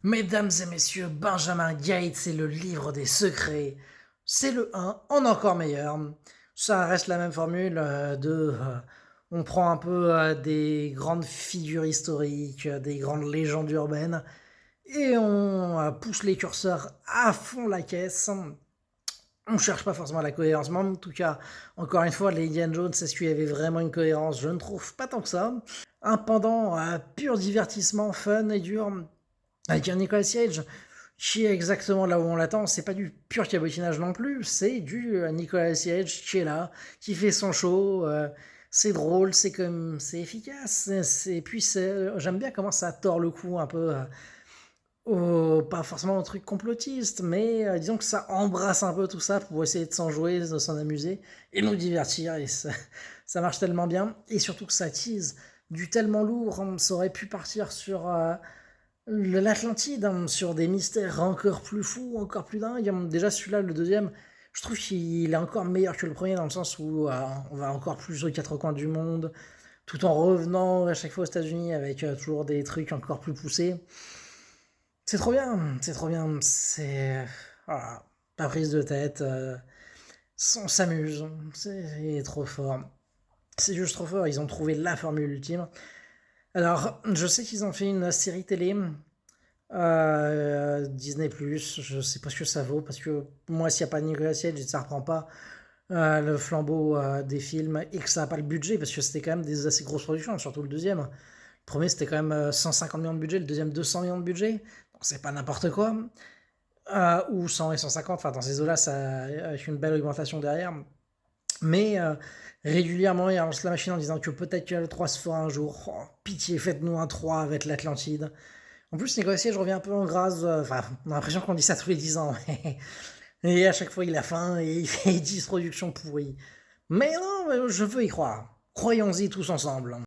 Mesdames et messieurs, Benjamin Gates et le livre des secrets. C'est le 1, en encore meilleur. Ça reste la même formule on prend un peu des grandes figures historiques, des grandes légendes urbaines, et on pousse les curseurs à fond la caisse. On cherche pas forcément la cohérence, mais en tout cas, encore une fois, les Indiana Jones, est-ce qu'il y avait vraiment une cohérence? Je ne trouve pas tant que ça. Un pendant pur divertissement, fun et dur, avec un Nicolas Cage qui est exactement là où on l'attend. C'est pas du pur cabotinage non plus, c'est du Nicolas Cage qui est là, qui fait son show. C'est drôle, c'est efficace. Puis j'aime bien comment ça tord le cou un peu. Pas forcément au truc complotiste, mais disons que ça embrasse un peu tout ça pour essayer de s'en jouer, de s'en amuser et nous divertir. Et ça marche tellement bien. Et surtout que ça tease du tellement lourd. Ça aurait pu partir sur l'Atlantide, sur des mystères encore plus fous, encore plus dingues. Déjà celui-là, le deuxième, je trouve qu'il est encore meilleur que le premier dans le sens où on va encore plus aux quatre coins du monde, tout en revenant à chaque fois aux États-Unis avec toujours des trucs encore plus poussés. C'est trop bien, c'est trop bien, c'est... Voilà, pas prise de tête, on s'amuse, c'est trop fort. C'est juste trop fort, ils ont trouvé la formule ultime. Alors, je sais qu'ils ont fait une série télé, Disney+, je sais pas ce que ça vaut, parce que moi, s'il n'y a pas de Nicolas Cage, ça reprend pas le flambeau des films, et que ça n'a pas le budget, parce que c'était quand même des assez grosses productions, surtout le deuxième. Le premier, c'était quand même 150 millions de budget, le deuxième, 200 millions de budget, donc c'est pas n'importe quoi. Ou 100 et 150, enfin dans ces eaux-là, ça avec une belle augmentation derrière. Mais régulièrement, il lance la machine en disant que peut-être que le 3 se fera un jour. Oh, pitié, faites-nous un 3 avec l'Atlantide. En plus, négocier, je reviens un peu en grâce. Enfin, on a l'impression qu'on dit ça tous les 10 ans. Et à chaque fois, il a faim et il fait 10 productions pourries. Mais non, je veux y croire. Croyons-y tous ensemble.